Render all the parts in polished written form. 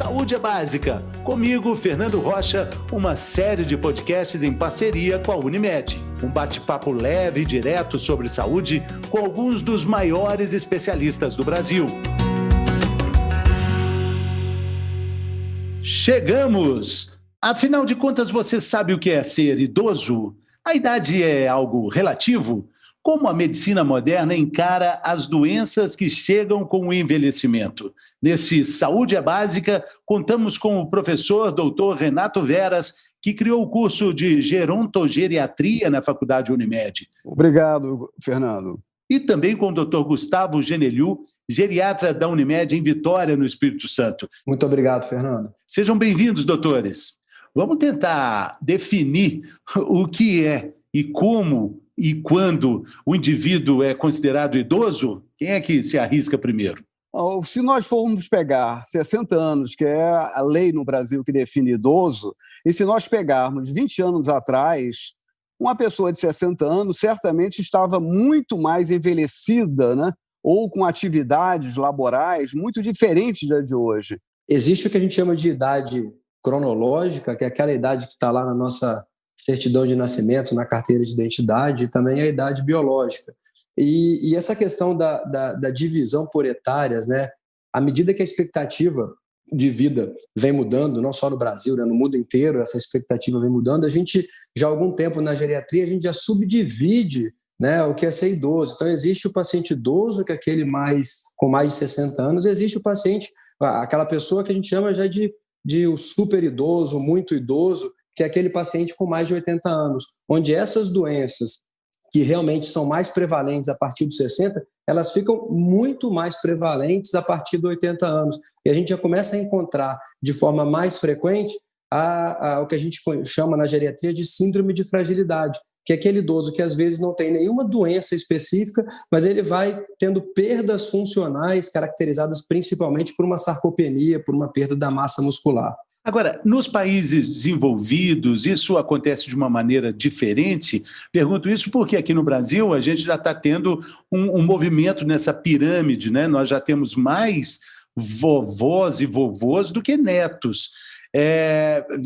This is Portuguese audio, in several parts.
Saúde é Básica. Comigo, Fernando Rocha, uma série de podcasts em parceria com a Unimed. Um bate-papo leve e direto sobre saúde com alguns dos maiores especialistas do Brasil. Chegamos! Afinal de contas, você sabe o que é ser idoso? A idade é algo relativo? Como a medicina moderna encara as doenças que chegam com o envelhecimento? Nesse Saúde é Básica, contamos com o professor Dr. Renato Veras, que criou o curso de Gerontogeriatria na Faculdade Unimed. Obrigado, Fernando. E também com o Dr. Gustavo Geneliu, geriatra da Unimed em Vitória, no Espírito Santo. Muito obrigado, Fernando. Sejam bem-vindos, doutores. Vamos tentar definir o que é e como e quando o indivíduo é considerado idoso. Quem é que se arrisca primeiro? Se nós formos pegar 60 anos, que é a lei no Brasil que define idoso, e se nós pegarmos 20 anos atrás, uma pessoa de 60 anos certamente estava muito mais envelhecida, né? Ou com atividades laborais muito diferentes da de hoje. Existe o que a gente chama de idade cronológica, que é aquela idade que está lá na nossa certidão de nascimento, na carteira de identidade, e também a idade biológica. E essa questão da divisão por etárias, né? À medida que a expectativa de vida vem mudando, não só no Brasil, né? No mundo inteiro, essa expectativa vem mudando, a gente, já há algum tempo na geriatria, a gente já subdivide, né, o que é ser idoso. Então, existe o paciente idoso, que é aquele com mais de 60 anos, existe o paciente, aquela pessoa que a gente chama já de o super idoso, muito idoso, que é aquele paciente com mais de 80 anos, onde essas doenças que realmente são mais prevalentes a partir dos 60, elas ficam muito mais prevalentes a partir dos 80 anos. E a gente já começa a encontrar de forma mais frequente o que a gente chama na geriatria de síndrome de fragilidade, que é aquele idoso que às vezes não tem nenhuma doença específica, mas ele vai tendo perdas funcionais caracterizadas principalmente por uma sarcopenia, por uma perda da massa muscular. Agora, nos países desenvolvidos, isso acontece de uma maneira diferente? Pergunto isso porque aqui no Brasil a gente já está tendo um movimento nessa pirâmide, né? Nós já temos mais vovós e vovôs do que netos.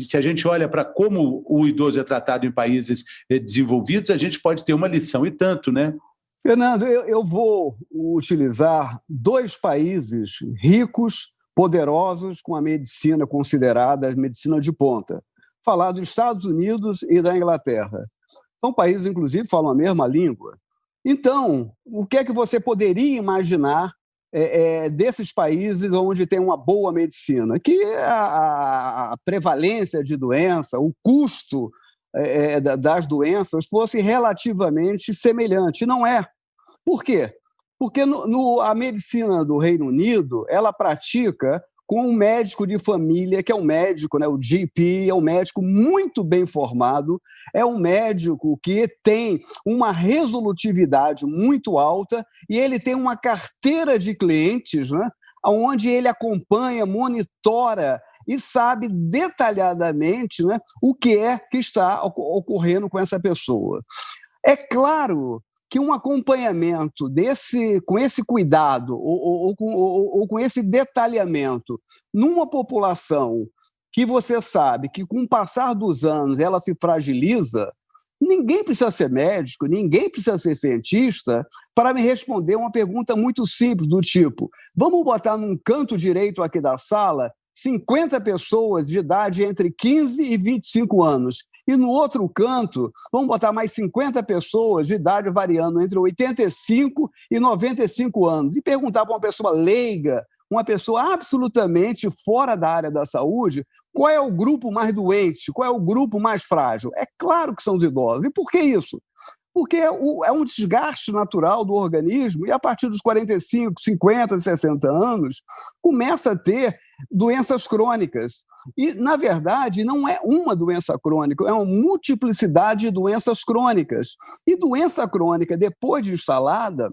Se a gente olha para como o idoso é tratado em países desenvolvidos, a gente pode ter uma lição e tanto, né? Fernando, eu vou utilizar dois países ricos, poderosos, com a medicina considerada medicina de ponta. Falar dos Estados Unidos e da Inglaterra. São países, inclusive, que falam a mesma língua. Então, o que é que você poderia imaginar desses países onde tem uma boa medicina? Que a prevalência de doença, o custo das doenças fosse relativamente semelhante. Não é. Por quê? Porque a medicina do Reino Unido, ela pratica com um médico de família, que é um médico, né, o GP, é um médico muito bem formado, é um médico que tem uma resolutividade muito alta e ele tem uma carteira de clientes, né, onde ele acompanha, monitora e sabe detalhadamente, né, o que é que está ocorrendo com essa pessoa. É claro que um acompanhamento com esse cuidado ou com esse detalhamento numa população que você sabe que, com o passar dos anos, ela se fragiliza, ninguém precisa ser médico, ninguém precisa ser cientista para me responder uma pergunta muito simples do tipo: vamos botar num canto direito aqui da sala 50 pessoas de idade entre 15 e 25 anos. E no outro canto, vamos botar mais 50 pessoas de idade variando entre 85 e 95 anos. E perguntar para uma pessoa leiga, uma pessoa absolutamente fora da área da saúde, qual é o grupo mais doente, qual é o grupo mais frágil. É claro que são os idosos. E por que isso? Porque é um desgaste natural do organismo e a partir dos 45, 50, 60 anos começa a ter doenças crônicas. E, na verdade, não é uma doença crônica, é uma multiplicidade de doenças crônicas. E doença crônica, depois de instalada,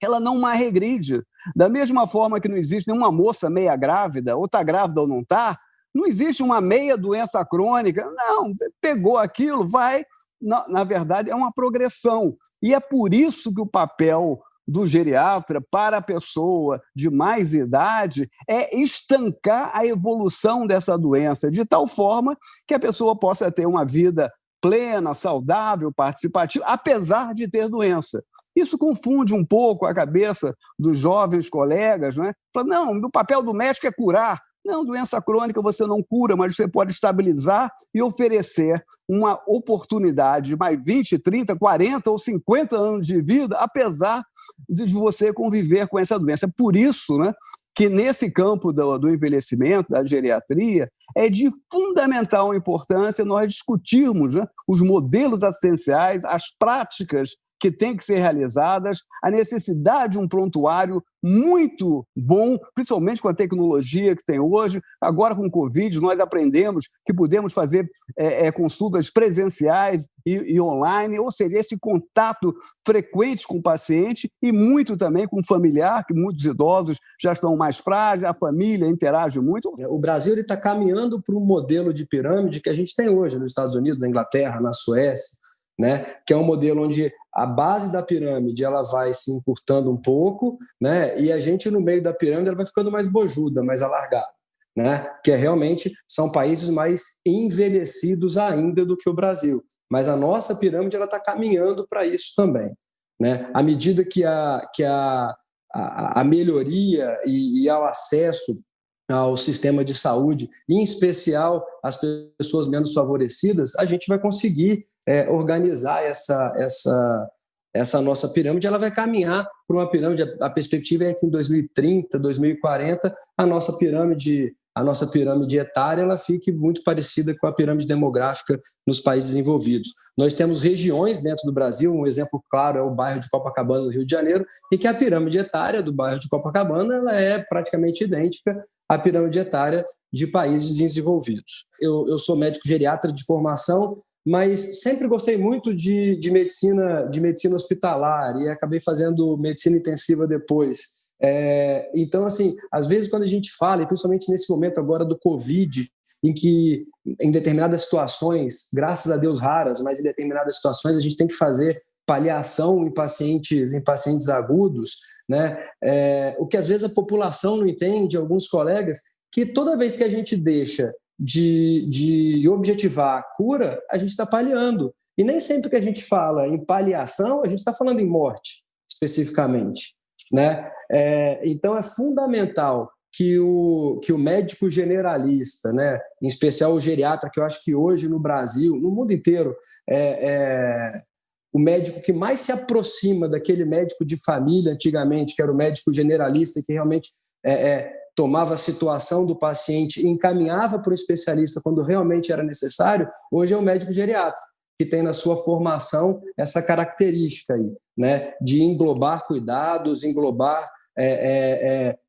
ela não mais regride. Da mesma forma que não existe nenhuma moça meia grávida, ou está grávida ou não está, não existe uma meia doença crônica. Não, pegou aquilo, vai... Na verdade, é uma progressão. E é por isso que o papel do geriatra para a pessoa de mais idade é estancar a evolução dessa doença, de tal forma que a pessoa possa ter uma vida plena, saudável, participativa, apesar de ter doença. Isso confunde um pouco a cabeça dos jovens colegas, né? Fala, não, o papel do médico é curar. Não, doença crônica você não cura, mas você pode estabilizar e oferecer uma oportunidade de mais 20, 30, 40 ou 50 anos de vida, apesar de você conviver com essa doença. Por isso, né, que nesse campo do envelhecimento, da geriatria, é de fundamental importância nós discutirmos, né, os modelos assistenciais, as práticas que têm que ser realizadas, a necessidade de um prontuário muito bom, principalmente com a tecnologia que tem hoje. Agora, com o Covid, nós aprendemos que podemos fazer consultas presenciais e online, ou seja, esse contato frequente com o paciente e muito também com o familiar, que muitos idosos já estão mais frágeis, a família interage muito. O Brasil está caminhando para um modelo de pirâmide que a gente tem hoje nos Estados Unidos, na Inglaterra, na Suécia, né? Que é um modelo onde a base da pirâmide ela vai se encurtando um pouco, né? E a gente no meio da pirâmide ela vai ficando mais bojuda, mais alargada, né? Que realmente são países mais envelhecidos ainda do que o Brasil, mas a nossa pirâmide ela está caminhando para isso também, né? À medida que a melhoria e ao acesso ao sistema de saúde, em especial as pessoas menos favorecidas, a gente vai conseguir organizar essa nossa pirâmide. Ela vai caminhar para uma pirâmide, a perspectiva é que em 2030, 2040, a nossa pirâmide etária ela fique muito parecida com a pirâmide demográfica nos países desenvolvidos. Nós temos regiões dentro do Brasil, um exemplo claro é o bairro de Copacabana, no Rio de Janeiro, em que a pirâmide etária do bairro de Copacabana ela é praticamente idêntica à pirâmide etária de países desenvolvidos. Eu sou médico geriatra de formação, mas sempre gostei muito de medicina hospitalar e acabei fazendo medicina intensiva depois. Então, assim, às vezes quando a gente fala, e principalmente nesse momento agora do Covid, em que em determinadas situações, graças a Deus raras, mas em determinadas situações a gente tem que fazer paliação em pacientes agudos, né? O que às vezes a população não entende, alguns colegas, que toda vez que a gente deixa de objetivar a cura, a gente está paliando. E nem sempre que a gente fala em paliação, a gente está falando em morte, especificamente, né? Então, é fundamental que o médico generalista, né, em especial o geriatra, que eu acho que hoje no Brasil, no mundo inteiro, o médico que mais se aproxima daquele médico de família antigamente, que era o médico generalista, que realmente tomava a situação do paciente e encaminhava para o especialista quando realmente era necessário, hoje é o médico geriatra, que tem na sua formação essa característica aí, né, de englobar cuidados, englobar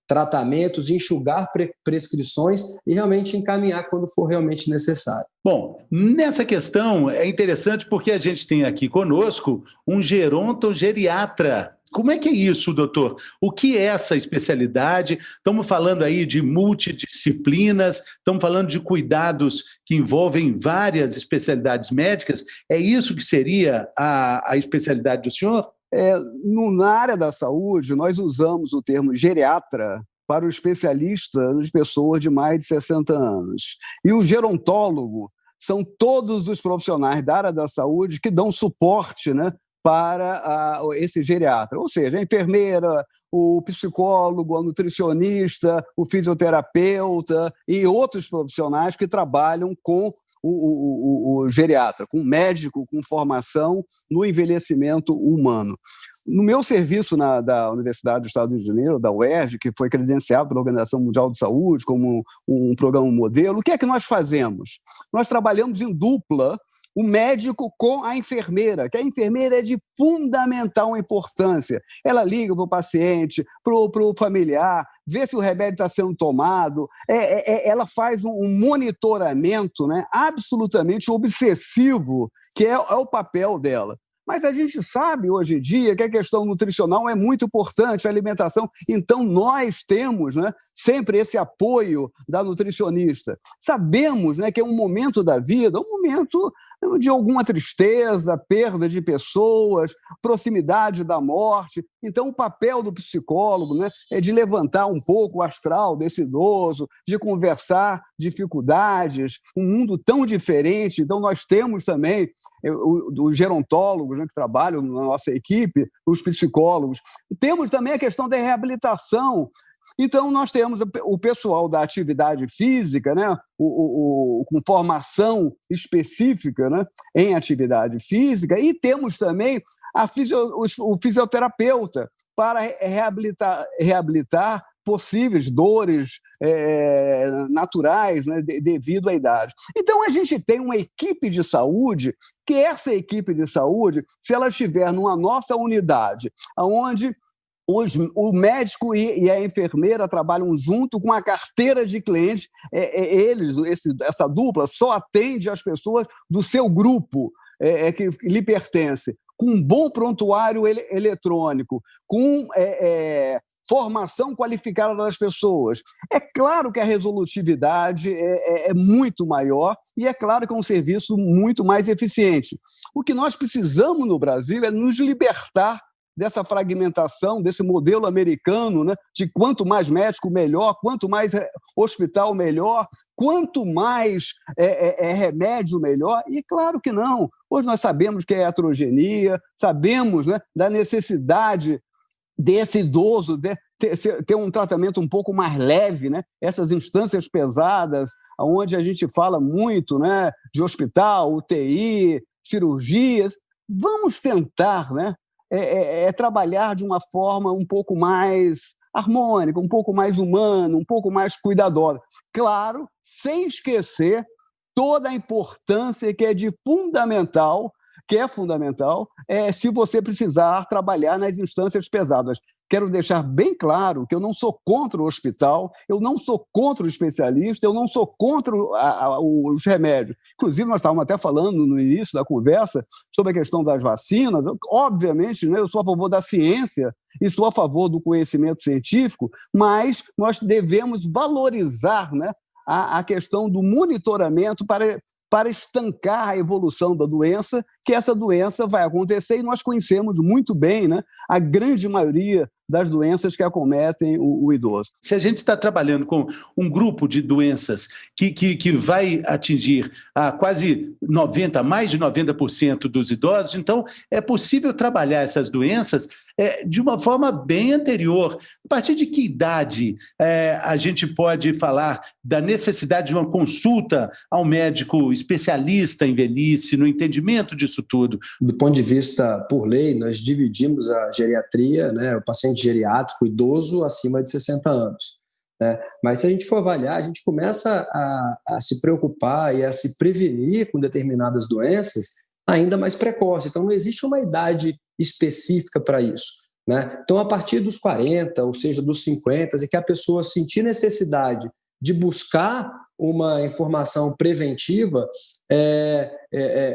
tratamentos, enxugar prescrições e realmente encaminhar quando for realmente necessário. Bom, nessa questão é interessante porque a gente tem aqui conosco um gerontogeriatra. Como é que é isso, doutor? O que é essa especialidade? Estamos falando aí de multidisciplinas, estamos falando de cuidados que envolvem várias especialidades médicas. É isso que seria a especialidade do senhor? Na área da saúde, nós usamos o termo geriatra para o especialista de pessoas de mais de 60 anos. E o gerontólogo são todos os profissionais da área da saúde que dão suporte, né, para esse geriatra, ou seja, a enfermeira, o psicólogo, a nutricionista, o fisioterapeuta e outros profissionais que trabalham com o geriatra, com médico, com formação no envelhecimento humano. No meu serviço da Universidade do Estado do Rio de Janeiro, da UERJ, que foi credenciado pela Organização Mundial de Saúde como um programa modelo, o que é que nós fazemos? Nós trabalhamos em dupla, o médico com a enfermeira, que a enfermeira é de fundamental importância. Ela liga para o paciente, para o familiar, vê se o remédio está sendo tomado, ela faz um monitoramento, né, absolutamente obsessivo, que é o papel dela. Mas a gente sabe hoje em dia que a questão nutricional é muito importante, a alimentação. Então, nós temos, né, sempre esse apoio da nutricionista. Sabemos, né, que é um momento da vida, um momento de alguma tristeza, perda de pessoas, proximidade da morte. Então, o papel do psicólogo, né, é de levantar um pouco o astral desse idoso, de conversar dificuldades, um mundo tão diferente. Então, nós temos também os gerontólogos, né, que trabalham na nossa equipe, os psicólogos. Temos também a questão da reabilitação. Então, nós temos o pessoal da atividade física, né, com formação específica, né, em atividade física, e temos também o fisioterapeuta para reabilitar possíveis dores naturais, né, devido à idade. Então, a gente tem uma equipe de saúde, que essa equipe de saúde, se ela estiver numa nossa unidade, onde o médico e a enfermeira trabalham junto com a carteira de clientes. Essa dupla só atende as pessoas do seu grupo que lhe pertence, com um bom prontuário eletrônico, com formação qualificada das pessoas. É claro que a resolutividade é muito maior e é claro que é um serviço muito mais eficiente. O que nós precisamos no Brasil é nos libertar dessa fragmentação, desse modelo americano, né, de quanto mais médico, melhor, quanto mais hospital, melhor, quanto mais remédio, melhor. E claro que não. Hoje nós sabemos que é heterogeneia, sabemos, né, da necessidade desse idoso ter um tratamento um pouco mais leve, né? Essas instâncias pesadas, onde a gente fala muito, né, de hospital, UTI, cirurgias. Vamos tentar, né, trabalhar de uma forma um pouco mais harmônica, um pouco mais humana, um pouco mais cuidadosa. Claro, sem esquecer toda a importância que é fundamental, se você precisar trabalhar nas instâncias pesadas. Quero deixar bem claro que eu não sou contra o hospital, eu não sou contra o especialista, eu não sou contra os remédios. Inclusive, nós estávamos até falando no início da conversa sobre a questão das vacinas. Obviamente, né, eu sou a favor da ciência e sou a favor do conhecimento científico, mas nós devemos valorizar, né, a questão do monitoramento para estancar a evolução da doença, que essa doença vai acontecer, e nós conhecemos muito bem, né, a grande maioria das doenças que acometem o idoso. Se a gente está trabalhando com um grupo de doenças que vai atingir quase mais de 90% dos idosos, então é possível trabalhar essas doenças de uma forma bem anterior. A partir de que idade a gente pode falar da necessidade de uma consulta ao médico especialista em velhice, no entendimento disso tudo? Do ponto de vista por lei, nós dividimos a geriatria, né, o paciente geriátrico idoso acima de 60 anos. Né? Mas se a gente for avaliar, a gente começa a se preocupar e a se prevenir com determinadas doenças ainda mais precoce. Então, não existe uma idade específica para isso. Né? Então, a partir dos 40, ou seja, dos 50, e que a pessoa sentir necessidade de buscar uma informação preventiva,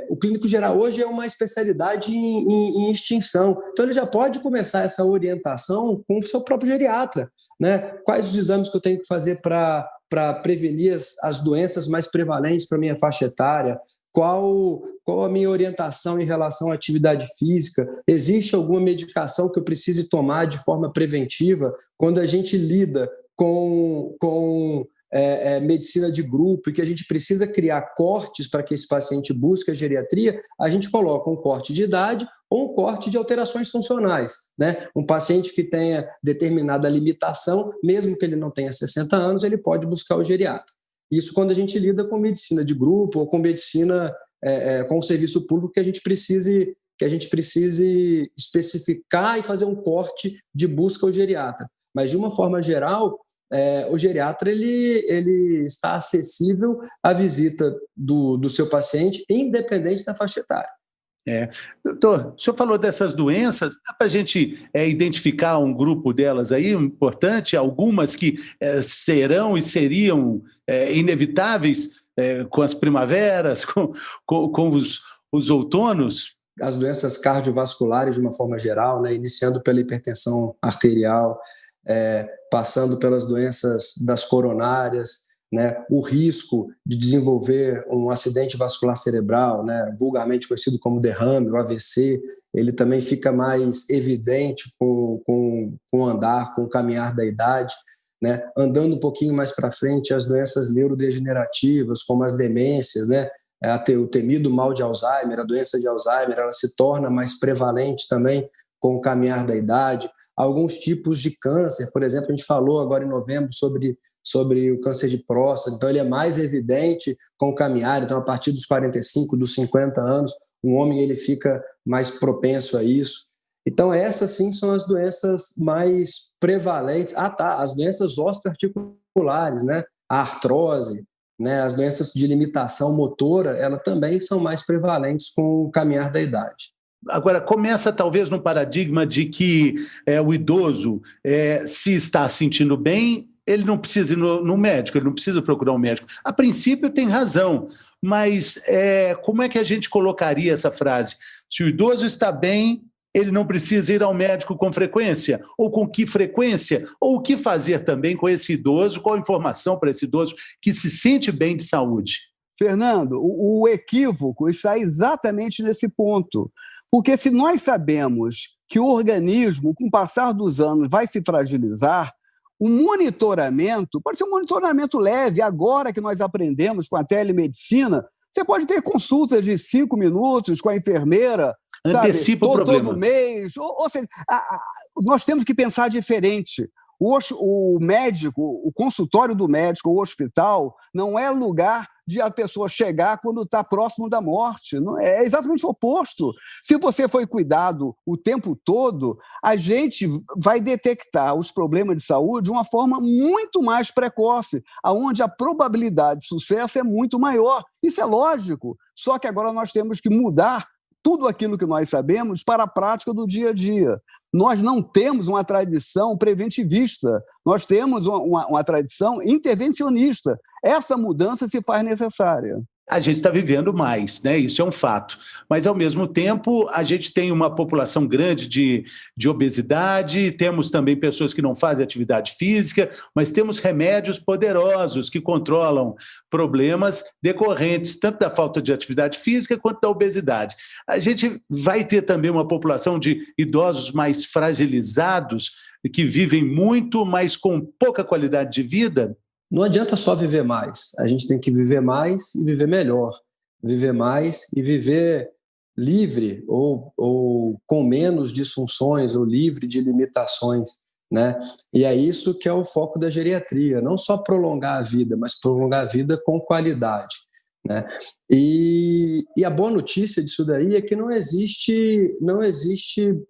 o clínico geral hoje é uma especialidade em extinção. Então, ele já pode começar essa orientação com o seu próprio geriatra. Né? Quais os exames que eu tenho que fazer para prevenir as doenças mais prevalentes para a minha faixa etária? Qual a minha orientação em relação à atividade física? Existe alguma medicação que eu precise tomar de forma preventiva? Quando a gente lida com medicina de grupo e que a gente precisa criar cortes para que esse paciente busque a geriatria, a gente coloca um corte de idade ou um corte de alterações funcionais. Né? Um paciente que tenha determinada limitação, mesmo que ele não tenha 60 anos, ele pode buscar o geriatra. Isso quando a gente lida com medicina de grupo ou com medicina com o serviço público que a gente precise especificar e fazer um corte de busca ao geriatra. Mas, de uma forma geral, o geriatra ele está acessível à visita do seu paciente, independente da faixa etária. Doutor, o senhor falou dessas doenças, dá para a gente identificar um grupo delas aí, importante, algumas que serão e seriam inevitáveis com as primaveras, com os outonos? As doenças cardiovasculares, de uma forma geral, né, iniciando pela hipertensão arterial, passando pelas doenças das coronárias, né, o risco de desenvolver um acidente vascular cerebral, né, vulgarmente conhecido como derrame, o AVC, ele também fica mais evidente com o andar, com o caminhar da idade. Né? Andando um pouquinho mais para frente, as doenças neurodegenerativas, como as demências, né? O temido mal de Alzheimer, a doença de Alzheimer, ela se torna mais prevalente também com o caminhar da idade. Alguns tipos de câncer, por exemplo, a gente falou agora em novembro sobre o câncer de próstata, então ele é mais evidente com o caminhar, então a partir dos 45, dos 50 anos, um homem ele fica mais propenso a isso. Então essas sim são as doenças mais prevalentes. As doenças osteoarticulares, né? A artrose, né? As doenças de limitação motora, elas também são mais prevalentes com o caminhar da idade. Agora, começa talvez no paradigma de que o idoso, se está sentindo bem, ele não precisa ir no médico, ele não precisa procurar um médico. A princípio tem razão, mas como é que a gente colocaria essa frase? Se o idoso está bem, ele não precisa ir ao médico com frequência? Ou com que frequência? Ou o que fazer também com esse idoso? Qual a informação para esse idoso que se sente bem de saúde? Fernando, o equívoco está exatamente nesse ponto. Porque se nós sabemos que o organismo, com o passar dos anos, vai se fragilizar, o monitoramento pode ser um monitoramento leve. Agora que nós aprendemos com a telemedicina, você pode ter consultas de 5 minutos com a enfermeira, antecipa o problema. Todo mês. Ou seja, nós temos que pensar diferente. O médico, o consultório do médico, o hospital, não é lugar de a pessoa chegar quando está próximo da morte. Não, é exatamente o oposto. Se você foi cuidado o tempo todo, a gente vai detectar os problemas de saúde de uma forma muito mais precoce, onde a probabilidade de sucesso é muito maior. Isso é lógico, só que agora nós temos que mudar tudo aquilo que nós sabemos para a prática do dia a dia. Nós não temos uma tradição preventivista, nós temos uma tradição intervencionista. Essa mudança se faz necessária. A gente está vivendo mais, né? Isso é um fato. Mas, ao mesmo tempo, a gente tem uma população grande de obesidade, temos também pessoas que não fazem atividade física, mas temos remédios poderosos que controlam problemas decorrentes tanto da falta de atividade física quanto da obesidade. A gente vai ter também uma população de idosos mais fragilizados, que vivem muito, mas com pouca qualidade de vida. Não adianta só viver mais, a gente tem que viver mais e viver melhor. Viver mais e viver livre ou com menos disfunções ou livre de limitações, né? E é isso que é o foco da geriatria, não só prolongar a vida, mas prolongar a vida com qualidade, né? E a boa notícia disso daí é que não existe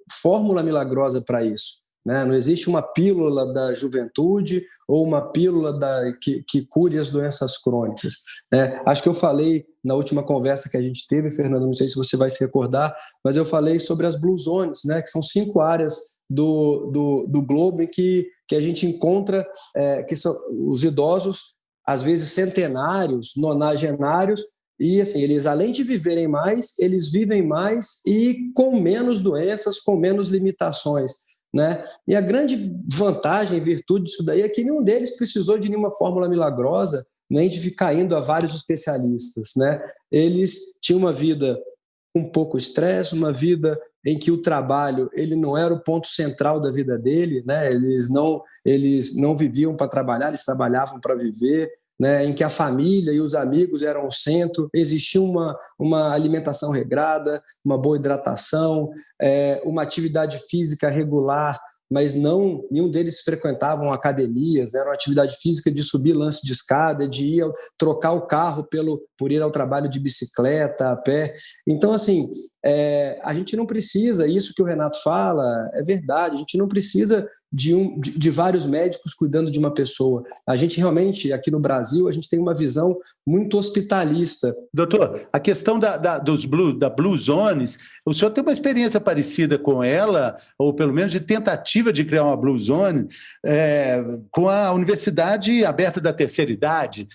fórmula milagrosa para isso. Né? Não existe uma pílula da juventude ou uma pílula que cure as doenças crônicas. Acho que eu falei na última conversa que a gente teve, Fernando, não sei se você vai se recordar, mas eu falei sobre as Blue Zones, né? Que são 5 áreas do globo em que a gente encontra que são os idosos, às vezes centenários, nonagenários, e assim, eles, além de viverem mais, eles vivem mais e com menos doenças, com menos limitações. Né? E a grande vantagem, virtude disso daí é que nenhum deles precisou de nenhuma fórmula milagrosa, nem de ficar indo a vários especialistas. Né? Eles tinham uma vida com pouco estresse, uma vida em que o trabalho ele não era o ponto central da vida dele, né? Eles não viviam para trabalhar, eles trabalhavam para viver. Né, em que a família e os amigos eram o centro, existia uma alimentação regrada, uma boa hidratação, uma atividade física regular, mas nenhum deles frequentavam academias, era uma atividade física de subir lance de escada, de ir trocar o carro por ir ao trabalho de bicicleta, a pé. Então, assim, a gente não precisa, isso que o Renato fala é verdade, a gente não precisa de vários médicos cuidando de uma pessoa. A gente realmente, aqui no Brasil, a gente tem uma visão muito hospitalista. Doutor, a questão da Blue Zones, o senhor tem uma experiência parecida com ela, ou pelo menos de tentativa de criar uma Blue Zone, com a Universidade Aberta da Terceira Idade.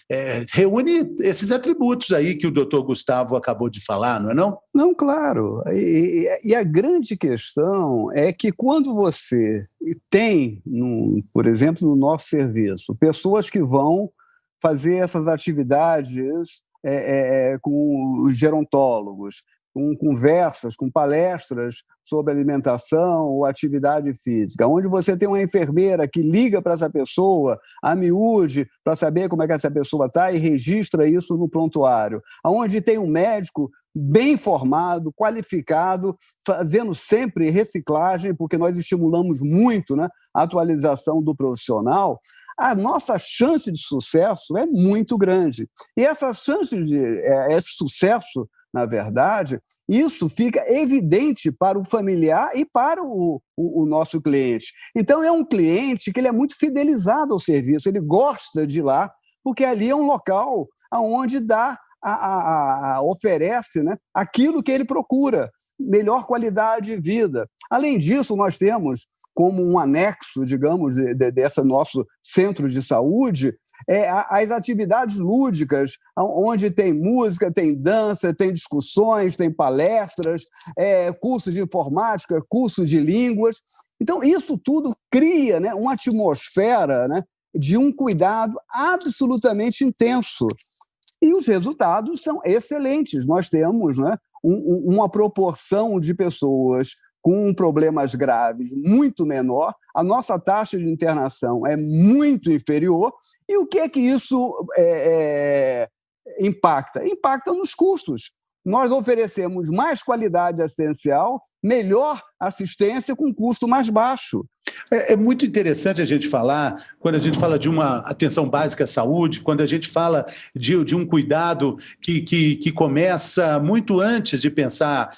Reúne esses atributos aí que o doutor Gustavo acabou de falar, não é não? Não, claro. E a grande questão é que quando você tem, por exemplo, no nosso serviço, pessoas que vão fazer essas atividades com os gerontólogos, com conversas, com palestras sobre alimentação ou atividade física, onde você tem uma enfermeira que liga para essa pessoa, a miúde, para saber como é que essa pessoa está e registra isso no prontuário, onde tem um médico bem formado, qualificado, fazendo sempre reciclagem, porque nós estimulamos muito, né, a atualização do profissional, a nossa chance de sucesso é muito grande. E essa chance de esse sucesso, na verdade, isso fica evidente para o familiar e para o nosso cliente. Então, é um cliente que ele é muito fidelizado ao serviço, ele gosta de ir lá, porque ali é um local onde oferece, né, aquilo que ele procura, melhor qualidade de vida. Além disso, nós temos como um anexo, digamos, desse nosso centro de saúde, as atividades lúdicas, onde tem música, tem dança, tem discussões, tem palestras, cursos de informática, cursos de línguas. Então, isso tudo cria, né, uma atmosfera, né, de um cuidado absolutamente intenso. E os resultados são excelentes. Nós temos, né, uma proporção de pessoas com problemas graves muito menor, a nossa taxa de internação é muito inferior. E o que é que isso impacta? Impacta nos custos. Nós oferecemos mais qualidade assistencial, melhor assistência com custo mais baixo. É muito interessante a gente falar, quando a gente fala de uma atenção básica à saúde, quando a gente fala de um cuidado que começa muito antes de pensar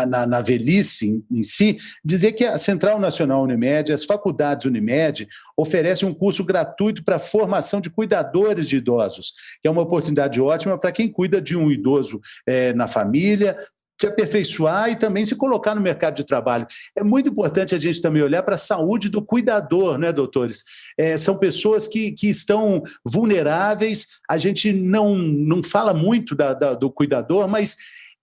na velhice em si, dizer que a Central Nacional Unimed, as faculdades Unimed, oferecem um curso gratuito para a formação de cuidadores de idosos, que é uma oportunidade ótima para quem cuida de um idoso na família, se aperfeiçoar e também se colocar no mercado de trabalho. É muito importante a gente também olhar para a saúde do cuidador, né, doutores? São pessoas que estão vulneráveis, a gente não fala muito do cuidador, mas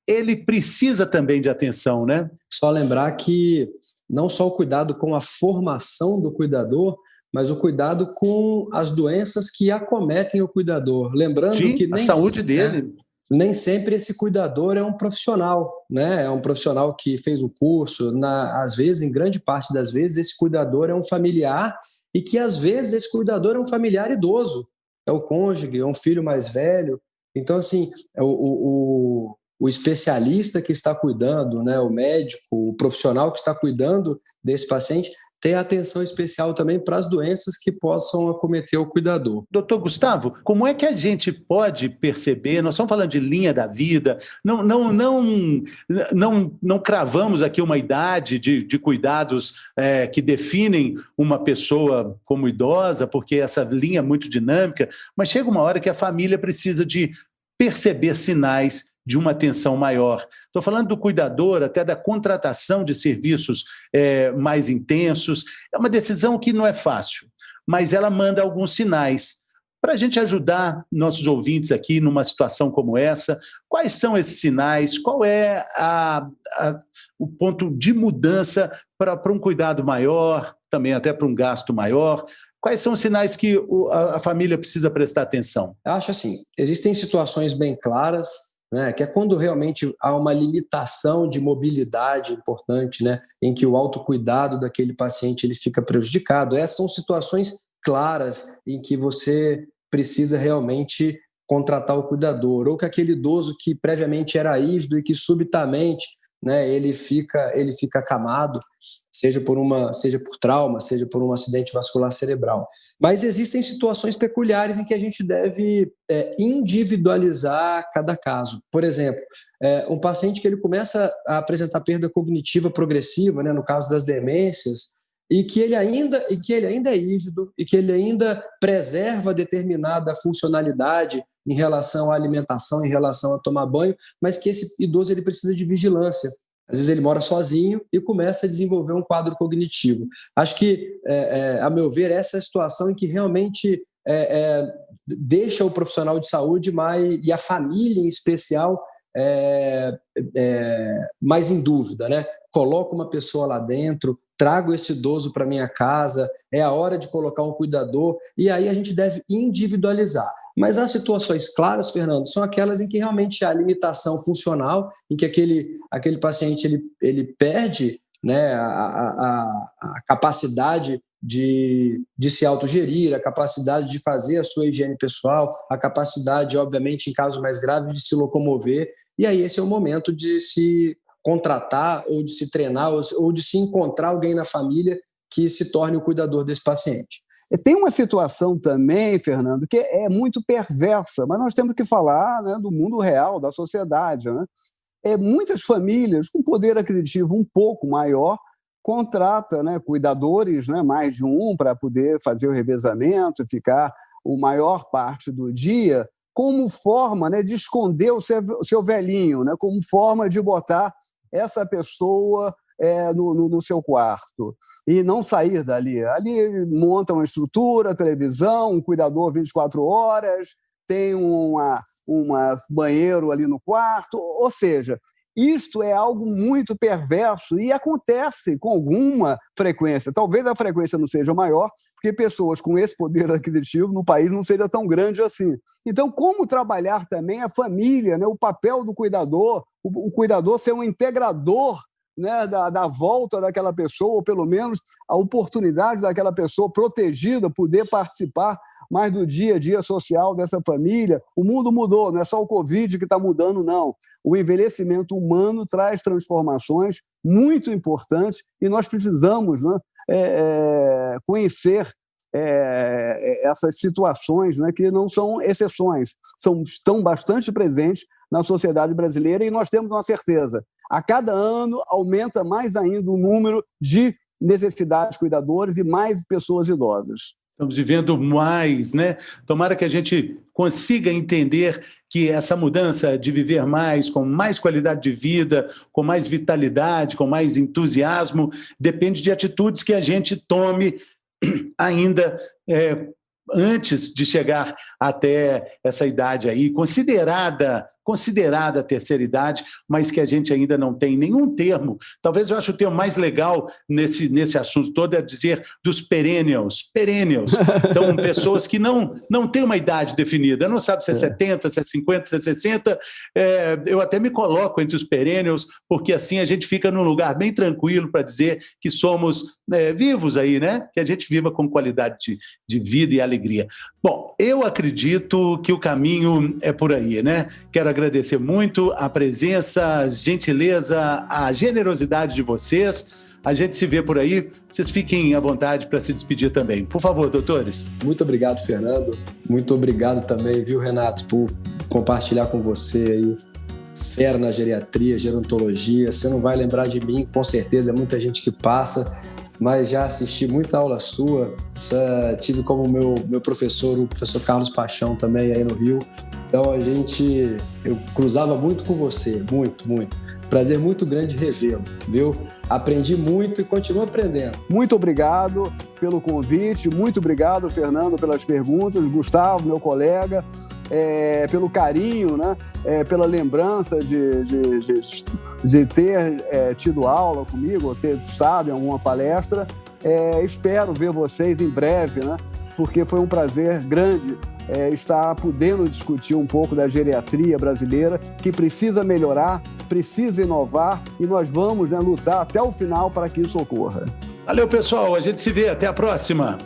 ele precisa também de atenção, né? Só lembrar que não só o cuidado com a formação do cuidador, mas o cuidado com as doenças que acometem o cuidador. Lembrando Sim, que a saúde dele... Nem sempre esse cuidador é um profissional, né? É um profissional que fez o curso. Às vezes, em grande parte das vezes, esse cuidador é um familiar e que, às vezes, esse cuidador é um familiar idoso. É o cônjuge, é um filho mais velho. Então, assim, o especialista que está cuidando, né? O médico, o profissional que está cuidando desse paciente, tem atenção especial também para as doenças que possam acometer o cuidador. Doutor Gustavo, como é que a gente pode perceber, nós estamos falando de linha da vida, não cravamos aqui uma idade de cuidados que definem uma pessoa como idosa, porque essa linha é muito dinâmica, mas chega uma hora que a família precisa de perceber sinais de uma atenção maior. Estou falando do cuidador, até da contratação de serviços mais intensos. É uma decisão que não é fácil, mas ela manda alguns sinais. Para a gente ajudar nossos ouvintes aqui numa situação como essa, quais são esses sinais? Qual é o ponto de mudança para um cuidado maior, também até para um gasto maior? Quais são os sinais que a família precisa prestar atenção? Eu acho assim, existem situações bem claras, né, que é quando realmente há uma limitação de mobilidade importante, né, em que o autocuidado daquele paciente ele fica prejudicado. Essas são situações claras em que você precisa realmente contratar o cuidador, ou que aquele idoso que previamente era rígido e que subitamente, né, ele fica acamado, seja por trauma, seja por um acidente vascular cerebral. Mas existem situações peculiares em que a gente deve individualizar cada caso. Por exemplo, um paciente que ele começa a apresentar perda cognitiva progressiva, né, no caso das demências, e que ele ainda é rígido e que ele ainda preserva determinada funcionalidade em relação à alimentação, em relação a tomar banho, mas que esse idoso ele precisa de vigilância. Às vezes ele mora sozinho e começa a desenvolver um quadro cognitivo. Acho que, a meu ver, essa é a situação em que realmente deixa o profissional de saúde e a família em especial mais em dúvida, né? coloco uma pessoa lá dentro, trago esse idoso para minha casa, é a hora de colocar um cuidador, e aí a gente deve individualizar. Mas as situações claras, Fernando, são aquelas em que realmente há limitação funcional, em que aquele paciente ele perde, né, a capacidade de se autogerir, a capacidade de fazer a sua higiene pessoal, a capacidade, obviamente, em casos mais graves, de se locomover, e aí esse é o momento de se contratar ou de se treinar ou de se encontrar alguém na família que se torne o cuidador desse paciente. Tem uma situação também, Fernando, que é muito perversa, mas nós temos que falar, né, do mundo real, da sociedade, né? Muitas famílias com poder aquisitivo um pouco maior contratam, né, cuidadores, né, mais de um, para poder fazer o revezamento, ficar a maior parte do dia, como forma, né, de esconder o seu velhinho, né, como forma de botar essa pessoa no seu quarto e não sair dali. Ali monta uma estrutura, televisão, um cuidador 24 horas, tem um banheiro ali no quarto, ou seja, isto é algo muito perverso e acontece com alguma frequência. Talvez a frequência não seja maior, porque pessoas com esse poder aquisitivo no país não seja tão grande assim. Então, como trabalhar também a família, né, o papel do cuidador, o cuidador ser um integrador, né, da volta daquela pessoa, ou pelo menos a oportunidade daquela pessoa protegida poder participar mais do dia a dia social dessa família. O mundo mudou, não é só o Covid que está mudando, não. O envelhecimento humano traz transformações muito importantes e nós precisamos, né, conhecer essas situações, né, que não são exceções, estão bastante presentes na sociedade brasileira e nós temos uma certeza. A cada ano aumenta mais ainda o número de necessidades de cuidadores e mais pessoas idosas. Estamos vivendo mais, né? Tomara que a gente consiga entender que essa mudança de viver mais, com mais qualidade de vida, com mais vitalidade, com mais entusiasmo, depende de atitudes que a gente tome ainda antes de chegar até essa idade aí, considerada a terceira idade, mas que a gente ainda não tem nenhum termo. Talvez eu ache o termo mais legal nesse assunto todo é dizer dos perennials. São pessoas que não têm uma idade definida, não sabe se é 70, se é 50, se é 60. Eu até me coloco entre os perennials, porque assim a gente fica num lugar bem tranquilo para dizer que somos vivos aí, né? Que a gente viva com qualidade de vida e alegria. Bom, eu acredito que o caminho é por aí, né? Quero agradecer muito a presença, a gentileza, a generosidade de vocês. A gente se vê por aí. Vocês fiquem à vontade para se despedir também. Por favor, doutores. Muito obrigado, Fernando. Muito obrigado também, viu, Renato, por compartilhar com você aí fera na geriatria, gerontologia. Você não vai lembrar de mim, com certeza, é muita gente que passa, mas já assisti muita aula sua. Tive como meu professor, o professor Carlos Paixão, também aí no Rio. Então eu cruzava muito com você, muito. Prazer muito grande revê-lo, viu? Aprendi muito e continuo aprendendo. Muito obrigado pelo convite, muito obrigado, Fernando, pelas perguntas, Gustavo, meu colega, pelo carinho, né? Pela lembrança de ter tido aula comigo, ou ter estado em alguma palestra. Espero ver vocês em breve, né? Porque foi um prazer grande estar podendo discutir um pouco da geriatria brasileira, que precisa melhorar, precisa inovar, e nós vamos, né, lutar até o final para que isso ocorra. Valeu, pessoal. A gente se vê. Até a próxima.